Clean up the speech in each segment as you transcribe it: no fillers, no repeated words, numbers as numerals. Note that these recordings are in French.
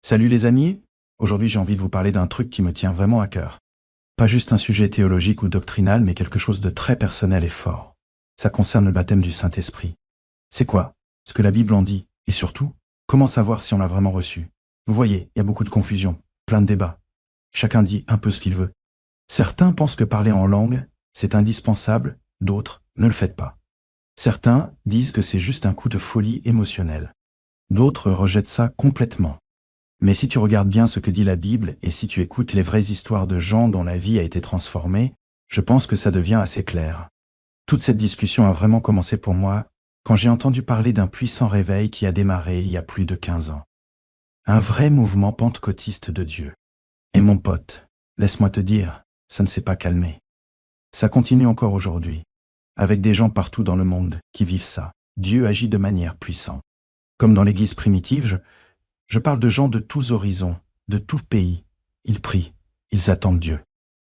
Salut les amis, aujourd'hui j'ai envie de vous parler d'un truc qui me tient vraiment à cœur. Pas juste un sujet théologique ou doctrinal, mais quelque chose de très personnel et fort. Ça concerne le baptême du Saint-Esprit. C'est quoi? Ce que la Bible en dit, et surtout, comment savoir si on l'a vraiment reçu? Vous voyez, il y a beaucoup de confusion, plein de débats. Chacun dit un peu ce qu'il veut. Certains pensent que parler en langue, c'est indispensable, d'autres ne le faites pas. Certains disent que c'est juste un coup de folie émotionnelle. D'autres rejettent ça complètement. Mais si tu regardes bien ce que dit la Bible et si tu écoutes les vraies histoires de gens dont la vie a été transformée, je pense que ça devient assez clair. Toute cette discussion a vraiment commencé pour moi quand j'ai entendu parler d'un puissant réveil qui a démarré il y a plus de 15 ans. Un vrai mouvement pentecôtiste de Dieu. Et mon pote, laisse-moi te dire, ça ne s'est pas calmé. Ça continue encore aujourd'hui, avec des gens partout dans le monde qui vivent ça. Dieu agit de manière puissante. Comme dans l'Église primitive, je parle de gens de tous horizons, de tout pays. Ils prient, ils attendent Dieu.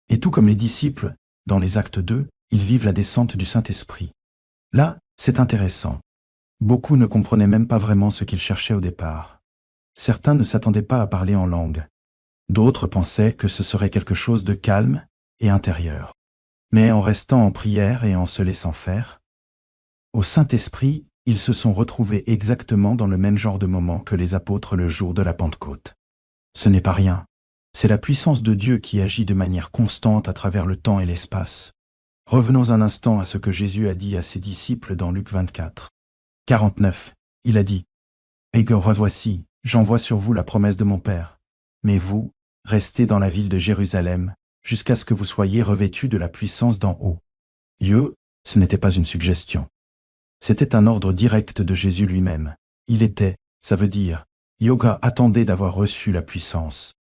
Et tout comme les disciples, dans les actes 2, ils vivent la descente du Saint-Esprit. Là, c'est intéressant. Beaucoup ne comprenaient même pas vraiment ce qu'ils cherchaient au départ. Certains ne s'attendaient pas à parler en langue. D'autres pensaient que ce serait quelque chose de calme et intérieur. Mais en restant en prière et en se laissant faire, au Saint-Esprit, ils se sont retrouvés exactement dans le même genre de moment que les apôtres le jour de la Pentecôte. Ce n'est pas rien. C'est la puissance de Dieu qui agit de manière constante à travers le temps et l'espace. Revenons un instant à ce que Jésus a dit à ses disciples dans Luc 24. 49. Il a dit « Et que revoici, j'envoie sur vous la promesse de mon Père. Mais vous, restez dans la ville de Jérusalem, jusqu'à ce que vous soyez revêtus de la puissance d'en haut. » Ce n'était pas une suggestion. C'était un ordre direct de Jésus lui-même. Ça veut dire, Yoga attendait d'avoir reçu la puissance.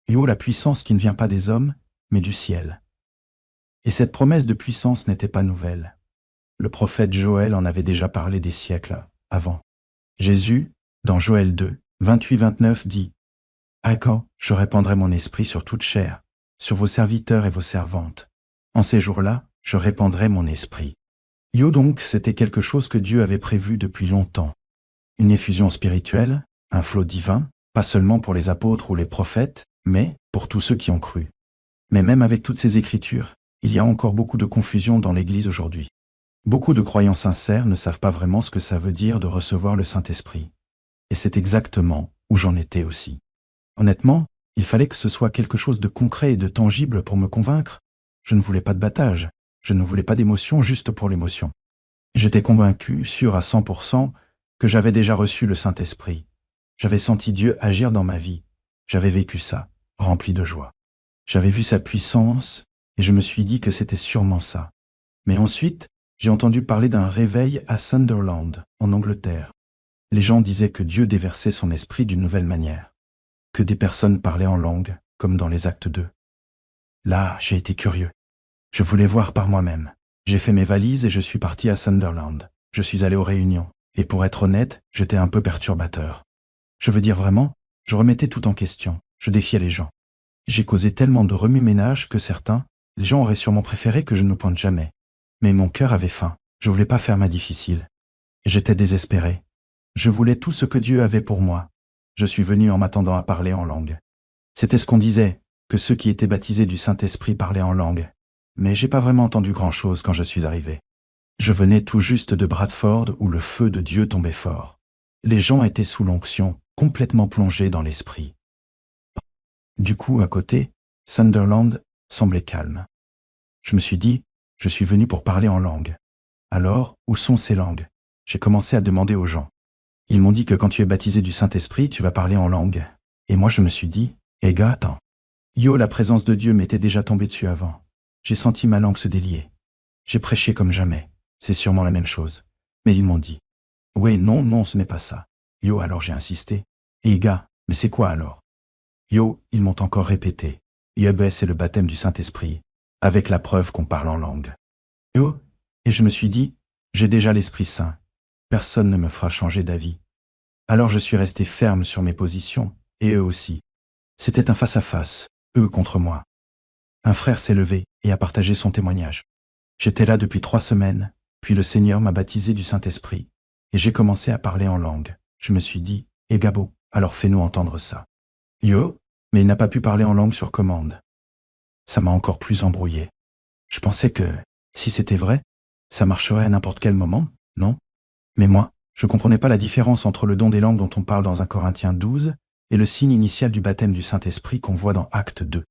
La puissance qui ne vient pas des hommes, mais du ciel. Et cette promesse de puissance n'était pas nouvelle. Le prophète Joël en avait déjà parlé des siècles avant. Jésus, dans Joël 2, 28-29 dit « À quand je répandrai mon esprit sur toute chair, sur vos serviteurs et vos servantes. En ces jours-là, je répandrai mon esprit. » Donc, c'était quelque chose que Dieu avait prévu depuis longtemps. Une effusion spirituelle, un flot divin, pas seulement pour les apôtres ou les prophètes, mais pour tous ceux qui ont cru. Mais même avec toutes ces écritures, il y a encore beaucoup de confusion dans l'Église aujourd'hui. Beaucoup de croyants sincères ne savent pas vraiment ce que ça veut dire de recevoir le Saint-Esprit. Et c'est exactement où j'en étais aussi. Honnêtement, il fallait que ce soit quelque chose de concret et de tangible pour me convaincre. Je ne voulais pas de battage. Je ne voulais pas d'émotion juste pour l'émotion. J'étais convaincu, sûr à 100%, que j'avais déjà reçu le Saint-Esprit. J'avais senti Dieu agir dans ma vie. J'avais vécu ça, rempli de joie. J'avais vu sa puissance, et je me suis dit que c'était sûrement ça. Mais ensuite, j'ai entendu parler d'un réveil à Sunderland, en Angleterre. Les gens disaient que Dieu déversait son esprit d'une nouvelle manière. Que des personnes parlaient en langue, comme dans les actes 2. Là, j'ai été curieux. Je voulais voir par moi-même. J'ai fait mes valises et je suis parti à Sunderland. Je suis allé aux réunions. Et pour être honnête, j'étais un peu perturbateur. Je veux dire vraiment, je remettais tout en question. Je défiais les gens. J'ai causé tellement de remue-ménage que les gens auraient sûrement préféré que je ne pointe jamais. Mais mon cœur avait faim. Je voulais pas faire ma difficile. J'étais désespéré. Je voulais tout ce que Dieu avait pour moi. Je suis venu en m'attendant à parler en langue. C'était ce qu'on disait, que ceux qui étaient baptisés du Saint-Esprit parlaient en langue. Mais j'ai pas vraiment entendu grand-chose quand je suis arrivé. Je venais tout juste de Bradford où le feu de Dieu tombait fort. Les gens étaient sous l'onction, complètement plongés dans l'esprit. Du coup, à côté, Sunderland semblait calme. Je me suis dit, je suis venu pour parler en langue. Alors, où sont ces langues? J'ai commencé à demander aux gens. Ils m'ont dit que quand tu es baptisé du Saint-Esprit, tu vas parler en langue. Et moi je me suis dit, gars, attends. La présence de Dieu m'était déjà tombée dessus avant. J'ai senti ma langue se délier. J'ai prêché comme jamais. C'est sûrement la même chose. Mais ils m'ont dit, ouais, non, ce n'est pas ça. Alors j'ai insisté. Gars, mais c'est quoi alors? Ils m'ont encore répété. C'est le baptême du Saint-Esprit, avec la preuve qu'on parle en langue. Et je me suis dit, j'ai déjà l'Esprit Saint. Personne ne me fera changer d'avis. Alors je suis resté ferme sur mes positions, et eux aussi. C'était un face-à-face, eux contre moi. Un frère s'est levé et a partagé son témoignage. J'étais là depuis 3 semaines, puis le Seigneur m'a baptisé du Saint-Esprit, et j'ai commencé à parler en langue. Je me suis dit, Gabo, alors fais-nous entendre ça. Yo, mais il n'a pas pu parler en langue sur commande. Ça m'a encore plus embrouillé. Je pensais que, si c'était vrai, ça marcherait à n'importe quel moment, non? Mais moi, je comprenais pas la différence entre le don des langues dont on parle dans 1 Corinthiens 12 et le signe initial du baptême du Saint-Esprit qu'on voit dans Acte 2.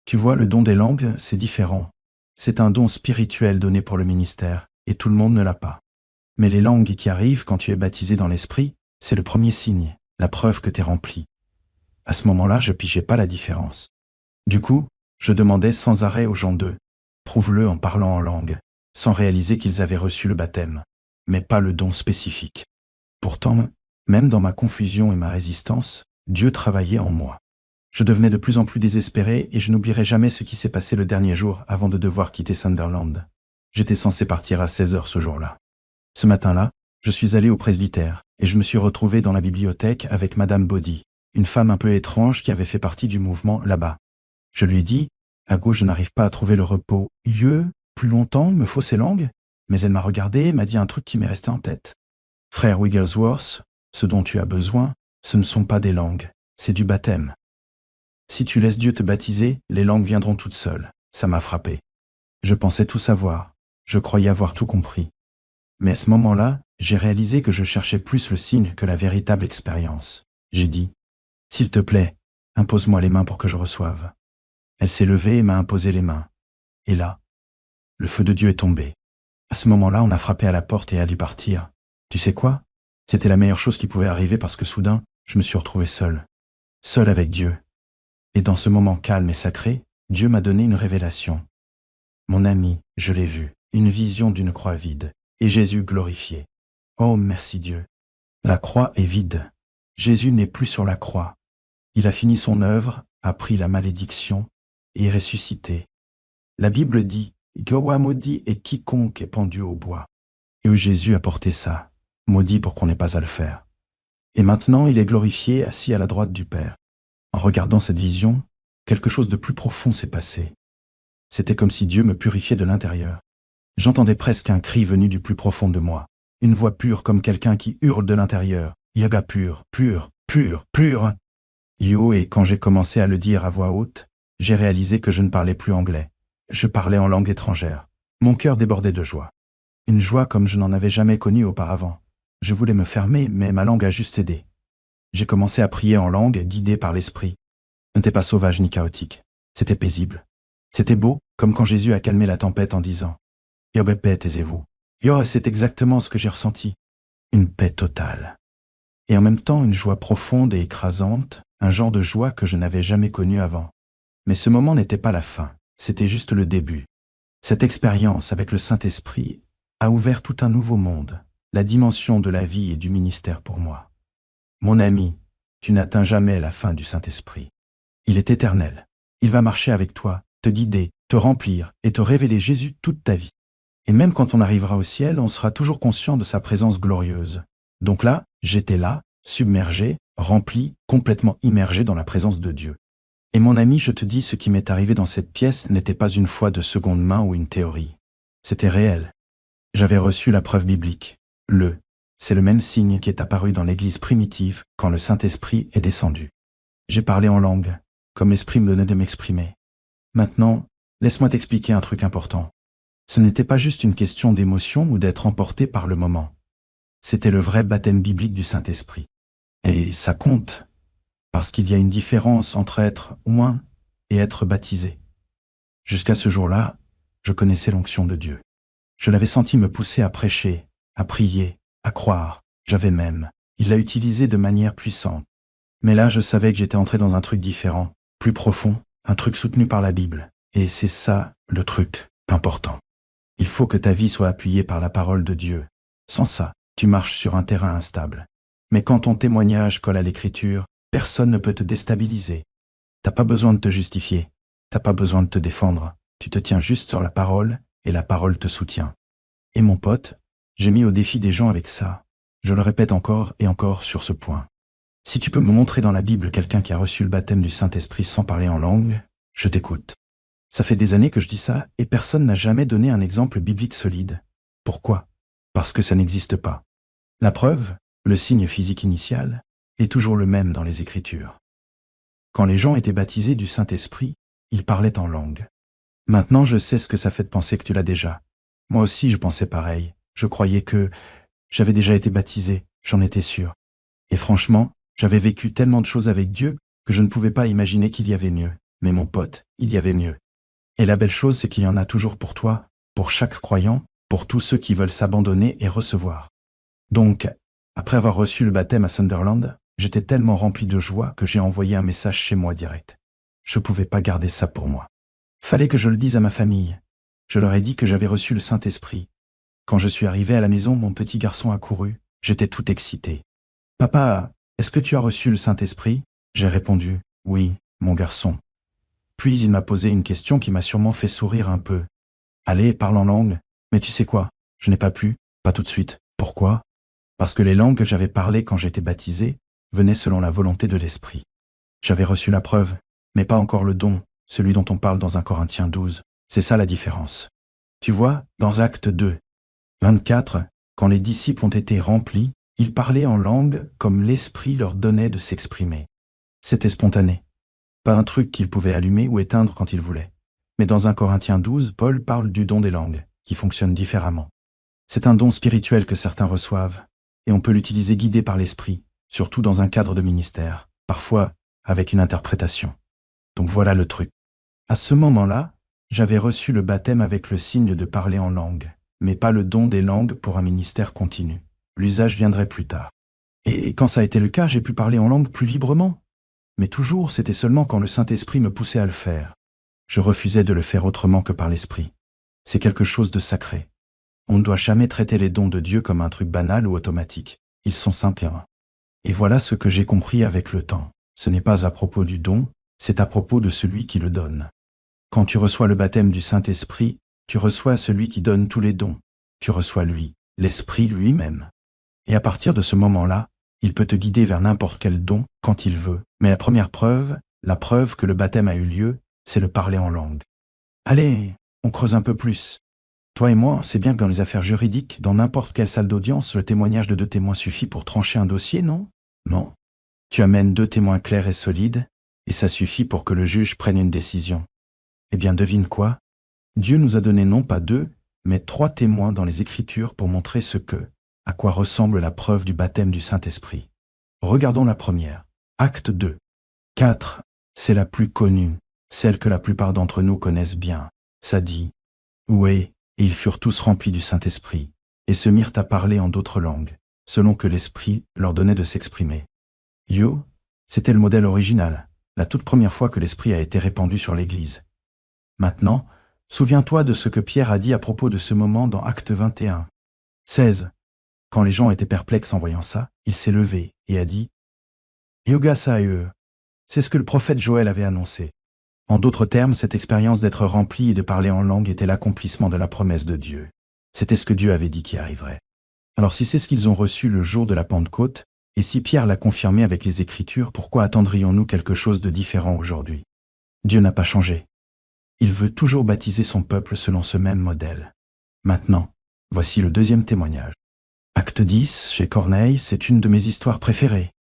Tu vois, le don des langues, c'est différent. C'est un don spirituel donné pour le ministère, et tout le monde ne l'a pas. Mais les langues qui arrivent quand tu es baptisé dans l'Esprit, c'est le premier signe, la preuve que t'es rempli. À ce moment-là, je pigeais pas la différence. Du coup, je demandais sans arrêt aux gens d'eux, prouve-le en parlant en langue, sans réaliser qu'ils avaient reçu le baptême, mais pas le don spécifique. Pourtant, même dans ma confusion et ma résistance, Dieu travaillait en moi. Je devenais de plus en plus désespéré et je n'oublierai jamais ce qui s'est passé le dernier jour avant de devoir quitter Sunderland. J'étais censé partir à 16 heures ce jour-là. Ce matin-là, je suis allé au presbytère et je me suis retrouvé dans la bibliothèque avec Madame Body, une femme un peu étrange qui avait fait partie du mouvement là-bas. Je lui ai dit, à gauche je n'arrive pas à trouver le repos. Plus longtemps, me faut ces langues? Mais elle m'a regardé et m'a dit un truc qui m'est resté en tête. Frère Wigglesworth, ce dont tu as besoin, ce ne sont pas des langues, c'est du baptême. Si tu laisses Dieu te baptiser, les langues viendront toutes seules. Ça m'a frappé. Je pensais tout savoir. Je croyais avoir tout compris. Mais à ce moment-là, j'ai réalisé que je cherchais plus le signe que la véritable expérience. J'ai dit, « S'il te plaît, impose-moi les mains pour que je reçoive. » Elle s'est levée et m'a imposé les mains. Et là, le feu de Dieu est tombé. À ce moment-là, on a frappé à la porte et a dû partir. Tu sais quoi? C'était la meilleure chose qui pouvait arriver parce que soudain, je me suis retrouvé seul. Seul avec Dieu. Et dans ce moment calme et sacré, Dieu m'a donné une révélation. Mon ami, je l'ai vu, une vision d'une croix vide, et Jésus glorifié. Oh, merci Dieu. La croix est vide. Jésus n'est plus sur la croix. Il a fini son œuvre, a pris la malédiction, et est ressuscité. La Bible dit, Gowa maudit est quiconque est pendu au bois. Et Jésus a porté ça, maudit pour qu'on n'ait pas à le faire. Et maintenant, il est glorifié, assis à la droite du Père. En regardant cette vision, quelque chose de plus profond s'est passé. C'était comme si Dieu me purifiait de l'intérieur. J'entendais presque un cri venu du plus profond de moi, une voix pure comme quelqu'un qui hurle de l'intérieur. Yaga pur, pur, pur, pur. Yo, et quand j'ai commencé à le dire à voix haute, j'ai réalisé que je ne parlais plus anglais. Je parlais en langue étrangère. Mon cœur débordait de joie. Une joie comme je n'en avais jamais connue auparavant. Je voulais me fermer, mais ma langue a juste cédé. J'ai commencé à prier en langue, guidé par l'esprit. Ce n'était pas sauvage ni chaotique. C'était paisible. C'était beau, comme quand Jésus a calmé la tempête en disant « Yo, paix, taisez-vous ». Yo, c'est exactement ce que j'ai ressenti. Une paix totale. Et en même temps, une joie profonde et écrasante, un genre de joie que je n'avais jamais connu avant. Mais ce moment n'était pas la fin, c'était juste le début. Cette expérience avec le Saint-Esprit a ouvert tout un nouveau monde, la dimension de la vie et du ministère pour moi. Mon ami, tu n'atteins jamais la fin du Saint-Esprit. Il est éternel. Il va marcher avec toi, te guider, te remplir et te révéler Jésus toute ta vie. Et même quand on arrivera au ciel, on sera toujours conscient de sa présence glorieuse. Donc là, j'étais là, submergé, rempli, complètement immergé dans la présence de Dieu. Et mon ami, je te dis, ce qui m'est arrivé dans cette pièce n'était pas une foi de seconde main ou une théorie. C'était réel. J'avais reçu la preuve biblique. C'est le même signe qui est apparu dans l'Église primitive quand le Saint-Esprit est descendu. J'ai parlé en langue, comme l'Esprit me donnait de m'exprimer. Maintenant, laisse-moi t'expliquer un truc important. Ce n'était pas juste une question d'émotion ou d'être emporté par le moment. C'était le vrai baptême biblique du Saint-Esprit. Et ça compte, parce qu'il y a une différence entre être oint et être baptisé. Jusqu'à ce jour-là, je connaissais l'onction de Dieu. Je l'avais senti me pousser à prêcher, à prier, à croire. Il l'a utilisé de manière puissante. Mais là, je savais que j'étais entré dans un truc différent, plus profond, un truc soutenu par la Bible. Et c'est ça, le truc important. Il faut que ta vie soit appuyée par la parole de Dieu. Sans ça, tu marches sur un terrain instable. Mais quand ton témoignage colle à l'Écriture, personne ne peut te déstabiliser. T'as pas besoin de te justifier. T'as pas besoin de te défendre. Tu te tiens juste sur la parole et la parole te soutient. Et mon pote, j'ai mis au défi des gens avec ça. Je le répète encore et encore sur ce point. Si tu peux me montrer dans la Bible quelqu'un qui a reçu le baptême du Saint-Esprit sans parler en langue, je t'écoute. Ça fait des années que je dis ça et personne n'a jamais donné un exemple biblique solide. Pourquoi? Parce que ça n'existe pas. La preuve, le signe physique initial, est toujours le même dans les Écritures. Quand les gens étaient baptisés du Saint-Esprit, ils parlaient en langue. Maintenant, je sais ce que ça fait de penser que tu l'as déjà. Moi aussi, je pensais pareil. Je croyais que j'avais déjà été baptisé, j'en étais sûr. Et franchement, j'avais vécu tellement de choses avec Dieu que je ne pouvais pas imaginer qu'il y avait mieux. Mais mon pote, il y avait mieux. Et la belle chose, c'est qu'il y en a toujours pour toi, pour chaque croyant, pour tous ceux qui veulent s'abandonner et recevoir. Donc, après avoir reçu le baptême à Sunderland, j'étais tellement rempli de joie que j'ai envoyé un message chez moi direct. Je ne pouvais pas garder ça pour moi. Fallait que je le dise à ma famille. Je leur ai dit que j'avais reçu le Saint-Esprit. Quand je suis arrivé à la maison, mon petit garçon a couru. J'étais tout excité. « Papa, est-ce que tu as reçu le Saint-Esprit ?» J'ai répondu « Oui, mon garçon. » Puis il m'a posé une question qui m'a sûrement fait sourire un peu. « Allez, parle en langue. Mais tu sais quoi? Je n'ai pas pu, pas tout de suite. Pourquoi? Parce que les langues que j'avais parlées quand j'étais baptisé venaient selon la volonté de l'Esprit. J'avais reçu la preuve, mais pas encore le don, celui dont on parle dans 1 Corinthiens 12. C'est ça la différence. Tu vois, dans Actes 2, 24, quand les disciples ont été remplis, ils parlaient en langue comme l'Esprit leur donnait de s'exprimer. C'était spontané. Pas un truc qu'ils pouvaient allumer ou éteindre quand ils voulaient. Mais dans 1 Corinthiens 12, Paul parle du don des langues, qui fonctionne différemment. C'est un don spirituel que certains reçoivent, et on peut l'utiliser guidé par l'Esprit, surtout dans un cadre de ministère, parfois avec une interprétation. Donc voilà le truc. À ce moment-là, j'avais reçu le baptême avec le signe de parler en langue, mais pas le don des langues pour un ministère continu. L'usage viendrait plus tard. Et quand ça a été le cas, j'ai pu parler en langue plus librement. Mais toujours, c'était seulement quand le Saint-Esprit me poussait à le faire. Je refusais de le faire autrement que par l'Esprit. C'est quelque chose de sacré. On ne doit jamais traiter les dons de Dieu comme un truc banal ou automatique. Ils sont simples. Et voilà ce que j'ai compris avec le temps. Ce n'est pas à propos du don, c'est à propos de celui qui le donne. Quand tu reçois le baptême du Saint-Esprit, tu reçois celui qui donne tous les dons. Tu reçois lui, l'Esprit lui-même. Et à partir de ce moment-là, il peut te guider vers n'importe quel don quand il veut. Mais la première preuve, la preuve que le baptême a eu lieu, c'est le parler en langue. Allez, on creuse un peu plus. Toi et moi, c'est bien que dans les affaires juridiques, dans n'importe quelle salle d'audience, le témoignage de 2 témoins suffit pour trancher un dossier, non? Non. Tu amènes 2 témoins clairs et solides, et ça suffit pour que le juge prenne une décision. Eh bien, devine quoi? Dieu nous a donné non pas 2, mais 3 témoins dans les Écritures pour montrer à quoi ressemble la preuve du baptême du Saint-Esprit. Regardons la première. Acte 2. 4. C'est la plus connue, celle que la plupart d'entre nous connaissent bien. Ça dit « Oui, et ils furent tous remplis du Saint-Esprit, et se mirent à parler en d'autres langues, selon que l'Esprit leur donnait de s'exprimer. » Yo, c'était le modèle original, la toute première fois que l'Esprit a été répandu sur l'Église. Maintenant, souviens-toi de ce que Pierre a dit à propos de ce moment dans Acte 21. 16. Quand les gens étaient perplexes en voyant ça, il s'est levé et a dit « Iogasae ». C'est ce que le prophète Joël avait annoncé. En d'autres termes, cette expérience d'être rempli et de parler en langue était l'accomplissement de la promesse de Dieu. C'était ce que Dieu avait dit qui arriverait. Alors si c'est ce qu'ils ont reçu le jour de la Pentecôte, et si Pierre l'a confirmé avec les Écritures, pourquoi attendrions-nous quelque chose de différent aujourd'hui? Dieu n'a pas changé. Il veut toujours baptiser son peuple selon ce même modèle. Maintenant, voici le deuxième témoignage. Acte 10, chez Corneille, c'est une de mes histoires préférées.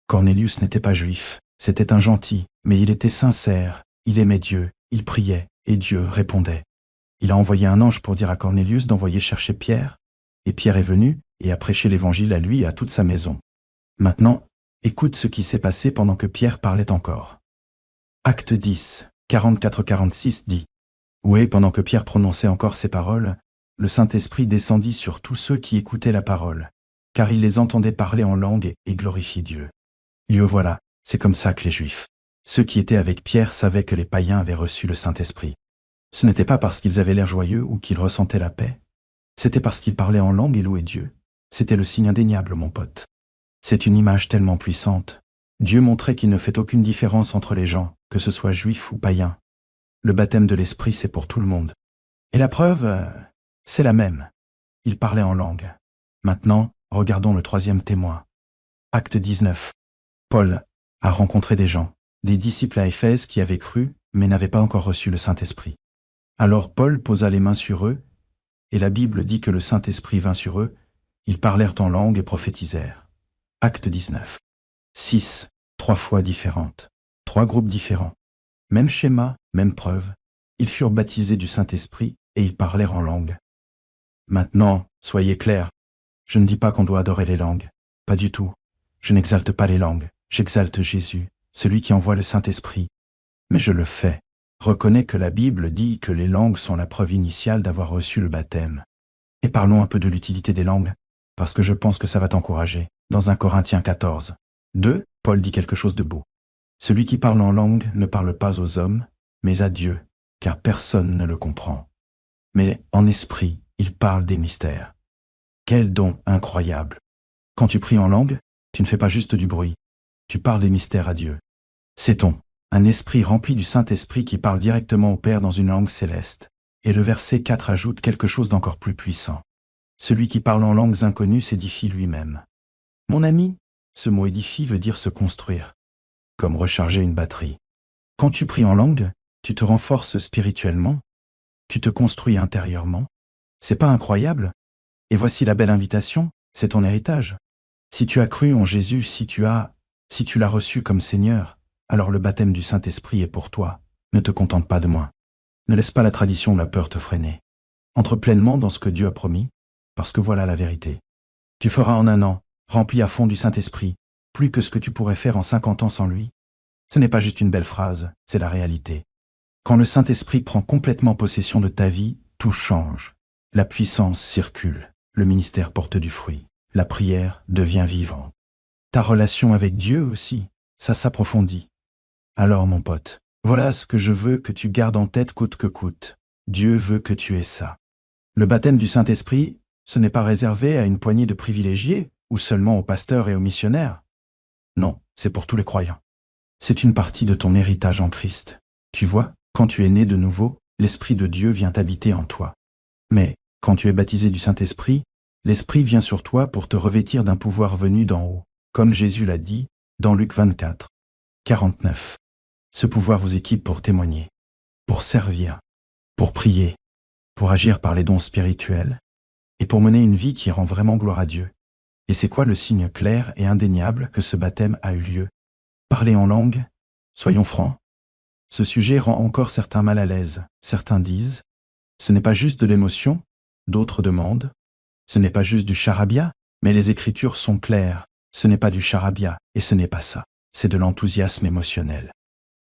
Cornélius n'était pas juif, c'était un gentil, mais il était sincère, il aimait Dieu, il priait, et Dieu répondait. Il a envoyé un ange pour dire à Cornélius d'envoyer chercher Pierre, et Pierre est venu et a prêché l'évangile à lui et à toute sa maison. Maintenant, écoute ce qui s'est passé pendant que Pierre parlait encore. Acte 10, 44-46 dit « Oui, pendant que Pierre prononçait encore ces paroles, le Saint-Esprit descendit sur tous ceux qui écoutaient la parole, car il les entendait parler en langue et glorifier Dieu. Et voilà, c'est comme ça que les Juifs, ceux qui étaient avec Pierre savaient que les païens avaient reçu le Saint-Esprit. Ce n'était pas parce qu'ils avaient l'air joyeux ou qu'ils ressentaient la paix, c'était parce qu'ils parlaient en langue et louaient Dieu. C'était le signe indéniable, mon pote. C'est une image tellement puissante. Dieu montrait qu'il ne fait aucune différence entre les gens, que ce soit juifs ou païens. Le baptême de l'Esprit, c'est pour tout le monde. Et la preuve, c'est la même. Il parlait en langue. Maintenant, regardons le troisième témoin. Acte 19. Paul a rencontré des gens, des disciples à Éphèse qui avaient cru, mais n'avaient pas encore reçu le Saint-Esprit. Alors Paul posa les mains sur eux, et la Bible dit que le Saint-Esprit vint sur eux, ils parlèrent en langue et prophétisèrent. Acte 19. 6. 3 fois différentes. 3 groupes différents. Même schéma, même preuve. Ils furent baptisés du Saint-Esprit et ils parlèrent en langue. Maintenant, soyez clairs. Je ne dis pas qu'on doit adorer les langues. Pas du tout. Je n'exalte pas les langues. J'exalte Jésus, celui qui envoie le Saint-Esprit. Mais je le fais. Reconnais que la Bible dit que les langues sont la preuve initiale d'avoir reçu le baptême. Et parlons un peu de l'utilité des langues, parce que je pense que ça va t'encourager. Dans 1 Corinthiens 14, 2, Paul dit quelque chose de beau. Celui qui parle en langue ne parle pas aux hommes, mais à Dieu, car personne ne le comprend. Mais en esprit, il parle des mystères. Quel don incroyable! Quand tu pries en langue, tu ne fais pas juste du bruit. Tu parles des mystères à Dieu. C'est un esprit rempli du Saint-Esprit qui parle directement au Père dans une langue céleste. Et le verset 4 ajoute quelque chose d'encore plus puissant. Celui qui parle en langues inconnues s'édifie lui-même. Mon ami, ce mot édifie veut dire se construire, comme recharger une batterie. Quand tu pries en langue, tu te renforces spirituellement, tu te construis intérieurement. C'est pas incroyable? Et voici la belle invitation, c'est ton héritage. Si tu as cru en Jésus, si tu l'as reçu comme Seigneur, alors le baptême du Saint-Esprit est pour toi. Ne te contente pas de moins. Ne laisse pas la tradition ou la peur te freiner. Entre pleinement dans ce que Dieu a promis, parce que voilà la vérité. Tu feras en 1 an, rempli à fond du Saint-Esprit, plus que ce que tu pourrais faire en 50 ans sans lui. Ce n'est pas juste une belle phrase, c'est la réalité. Quand le Saint-Esprit prend complètement possession de ta vie, tout change. La puissance circule, le ministère porte du fruit, la prière devient vivante. Ta relation avec Dieu aussi, ça s'approfondit. Alors mon pote, voilà ce que je veux que tu gardes en tête coûte que coûte. Dieu veut que tu aies ça. Le baptême du Saint-Esprit, ce n'est pas réservé à une poignée de privilégiés ou seulement aux pasteurs et aux missionnaires. Non, c'est pour tous les croyants. C'est une partie de ton héritage en Christ. Tu vois, quand tu es né de nouveau, l'Esprit de Dieu vient habiter en toi. Mais, quand tu es baptisé du Saint-Esprit, l'Esprit vient sur toi pour te revêtir d'un pouvoir venu d'en haut, comme Jésus l'a dit dans Luc 24, 49. Ce pouvoir vous équipe pour témoigner, pour servir, pour prier, pour agir par les dons spirituels, et pour mener une vie qui rend vraiment gloire à Dieu. Et c'est quoi le signe clair et indéniable que ce baptême a eu lieu? Parler en langue? Soyons francs. Ce sujet rend encore certains mal à l'aise. Certains disent, ce n'est pas juste de l'émotion, d'autres demandent, ce n'est pas juste du charabia, mais les Écritures sont claires, ce n'est pas du charabia, et ce n'est pas ça, c'est de l'enthousiasme émotionnel.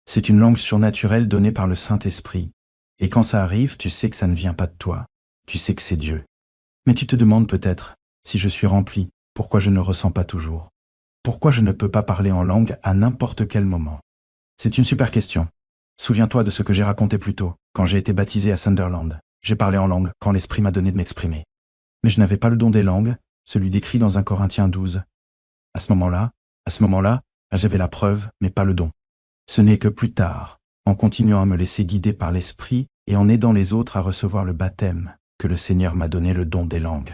C'est une langue surnaturelle donnée par le Saint-Esprit, et quand ça arrive, tu sais que ça ne vient pas de toi, tu sais que c'est Dieu. Mais tu te demandes peut-être, si je suis rempli, pourquoi je ne ressens pas toujours? Pourquoi je ne peux pas parler en langue à n'importe quel moment? C'est une super question. Souviens-toi de ce que j'ai raconté plus tôt, quand j'ai été baptisé à Sunderland. J'ai parlé en langue quand l'Esprit m'a donné de m'exprimer. Mais je n'avais pas le don des langues, celui décrit dans 1 Corinthiens 12. À ce moment-là, j'avais la preuve, mais pas le don. Ce n'est que plus tard, en continuant à me laisser guider par l'Esprit et en aidant les autres à recevoir le baptême, que le Seigneur m'a donné le don des langues.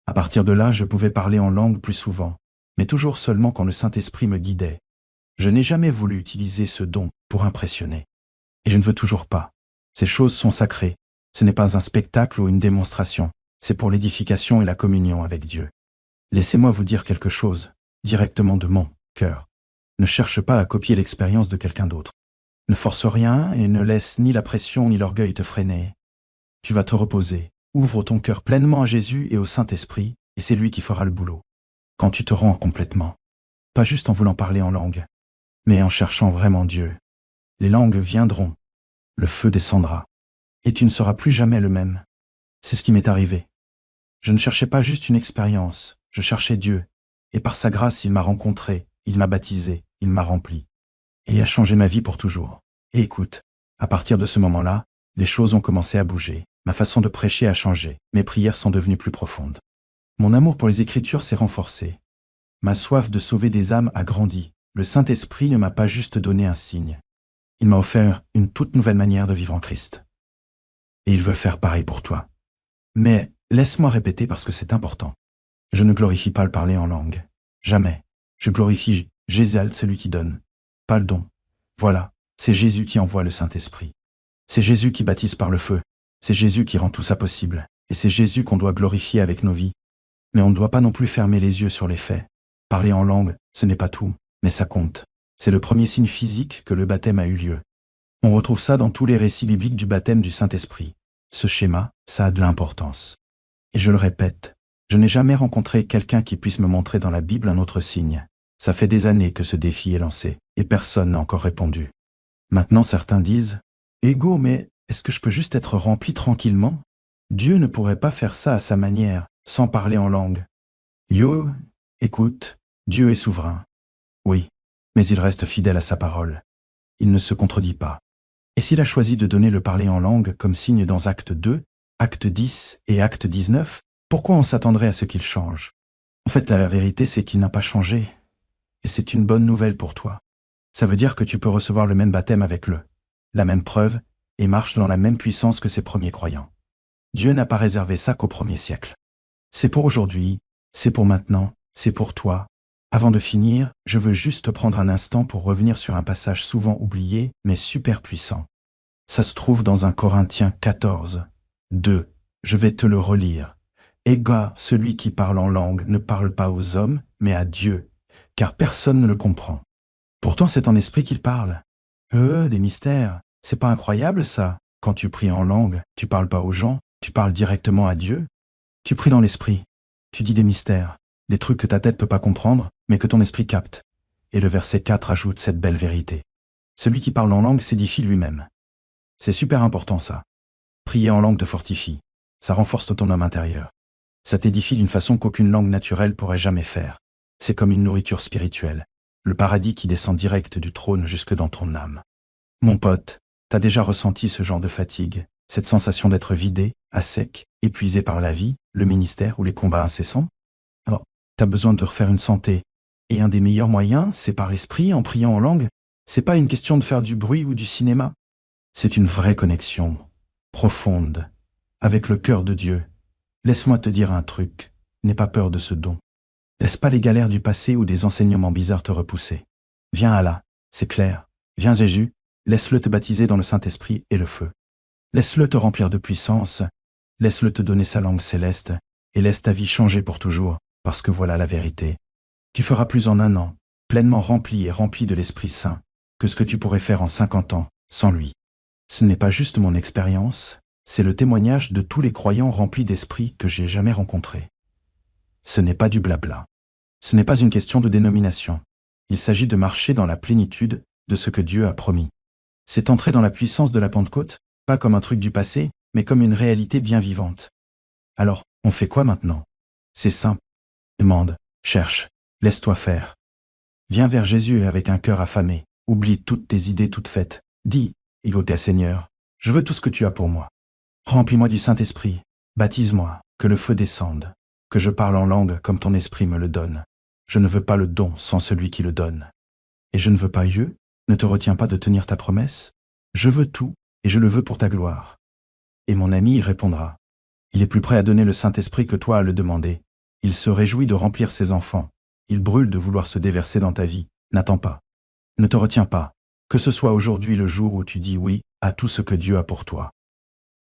À partir de là, je pouvais parler en langue plus souvent, mais toujours seulement quand le Saint-Esprit me guidait. Je n'ai jamais voulu utiliser ce don pour impressionner. Et je ne veux toujours pas. Ces choses sont sacrées. Ce n'est pas un spectacle ou une démonstration. C'est pour l'édification et la communion avec Dieu. Laissez-moi vous dire quelque chose, directement de mon cœur. Ne cherche pas à copier l'expérience de quelqu'un d'autre. Ne force rien et ne laisse ni la pression ni l'orgueil te freiner. Tu vas te reposer. Ouvre ton cœur pleinement à Jésus et au Saint-Esprit, et c'est lui qui fera le boulot. Quand tu te rends complètement. Pas juste en voulant parler en langue, mais en cherchant vraiment Dieu. Les langues viendront. Le feu descendra. Et tu ne seras plus jamais le même. C'est ce qui m'est arrivé. Je ne cherchais pas juste une expérience, je cherchais Dieu. Et par sa grâce, il m'a rencontré, il m'a baptisé, il m'a rempli. Et il a changé ma vie pour toujours. Et écoute, à partir de ce moment-là, les choses ont commencé à bouger. Ma façon de prêcher a changé. Mes prières sont devenues plus profondes. Mon amour pour les Écritures s'est renforcé. Ma soif de sauver des âmes a grandi. Le Saint-Esprit ne m'a pas juste donné un signe. Il m'a offert une toute nouvelle manière de vivre en Christ. Et il veut faire pareil pour toi. Mais laisse-moi répéter parce que c'est important. Je ne glorifie pas le parler en langue. Jamais. Je glorifie, j'exalte celui qui donne. Pas le don. Voilà, c'est Jésus qui envoie le Saint-Esprit. C'est Jésus qui baptise par le feu. C'est Jésus qui rend tout ça possible. Et c'est Jésus qu'on doit glorifier avec nos vies. Mais on ne doit pas non plus fermer les yeux sur les faits. Parler en langue, ce n'est pas tout, mais ça compte. C'est le premier signe physique que le baptême a eu lieu. On retrouve ça dans tous les récits bibliques du baptême du Saint-Esprit. Ce schéma, ça a de l'importance. Et je le répète, je n'ai jamais rencontré quelqu'un qui puisse me montrer dans la Bible un autre signe. Ça fait des années que ce défi est lancé, et personne n'a encore répondu. Maintenant certains disent « Ego, mais est-ce que je peux juste être rempli tranquillement ? Dieu ne pourrait pas faire ça à sa manière, sans parler en langue. » Yo, écoute, Dieu est souverain. Oui, mais il reste fidèle à sa parole. Il ne se contredit pas. Et s'il a choisi de donner le parler en langue comme signe dans Acte 2, Acte 10 et Acte 19, pourquoi on s'attendrait à ce qu'il change? En fait, la vérité, c'est qu'il n'a pas changé. Et c'est une bonne nouvelle pour toi. Ça veut dire que tu peux recevoir le même baptême avec la même preuve, et marche dans la même puissance que ses premiers croyants. Dieu n'a pas réservé ça qu'au premier siècle. C'est pour aujourd'hui, c'est pour maintenant, c'est pour toi. Avant de finir, je veux juste prendre un instant pour revenir sur un passage souvent oublié, mais super puissant. Ça se trouve dans 1 Corinthiens 14, 2. Je vais te le relire. « Ega, celui qui parle en langue ne parle pas aux hommes, mais à Dieu, car personne ne le comprend. Pourtant c'est en esprit qu'il parle. » Des mystères. C'est pas incroyable ça? Quand tu pries en langue, tu parles pas aux gens, tu parles directement à Dieu. Tu pries dans l'esprit. Tu dis des mystères, des trucs que ta tête peut pas comprendre, mais que ton esprit capte. Et le verset 4 ajoute cette belle vérité. Celui qui parle en langue s'édifie lui-même. C'est super important ça. Prier en langue te fortifie. Ça renforce ton homme intérieur. Ça t'édifie d'une façon qu'aucune langue naturelle pourrait jamais faire. C'est comme une nourriture spirituelle. Le paradis qui descend direct du trône jusque dans ton âme. Mon pote, t'as déjà ressenti ce genre de fatigue, cette sensation d'être vidé, à sec, épuisé par la vie, le ministère ou les combats incessants? Alors, t'as besoin de refaire une santé. Et un des meilleurs moyens, c'est par l'esprit, en priant en langue. C'est pas une question de faire du bruit ou du cinéma. C'est une vraie connexion, profonde, avec le cœur de Dieu. Laisse-moi te dire un truc, n'aie pas peur de ce don. Laisse pas les galères du passé ou des enseignements bizarres te repousser. Viens Allah, c'est clair. Viens Jésus, laisse-le te baptiser dans le Saint-Esprit et le feu. Laisse-le te remplir de puissance, laisse-le te donner sa langue céleste, et laisse ta vie changer pour toujours, parce que voilà la vérité. Tu feras plus en 1 an, pleinement rempli et rempli de l'Esprit Saint, que ce que tu pourrais faire en 50 ans, sans lui. Ce n'est pas juste mon expérience, c'est le témoignage de tous les croyants remplis d'esprit que j'ai jamais rencontrés. Ce n'est pas du blabla. Ce n'est pas une question de dénomination. Il s'agit de marcher dans la plénitude de ce que Dieu a promis. C'est entrer dans la puissance de la Pentecôte, pas comme un truc du passé, mais comme une réalité bien vivante. Alors, on fait quoi maintenant? C'est simple. Demande, cherche, laisse-toi faire. Viens vers Jésus avec un cœur affamé. Oublie toutes tes idées toutes faites. Dis, Écoutez Seigneur, je veux tout ce que tu as pour moi. Remplis-moi du Saint-Esprit, baptise-moi, que le feu descende, que je parle en langue comme ton esprit me le donne. Je ne veux pas le don sans celui qui le donne. Et je ne veux pas Dieu, ne te retiens pas de tenir ta promesse. Je veux tout, et je le veux pour ta gloire. Et mon ami y répondra. Il est plus prêt à donner le Saint-Esprit que toi à le demander. Il se réjouit de remplir ses enfants. Il brûle de vouloir se déverser dans ta vie. N'attends pas. Ne te retiens pas. Que ce soit aujourd'hui le jour où tu dis oui à tout ce que Dieu a pour toi.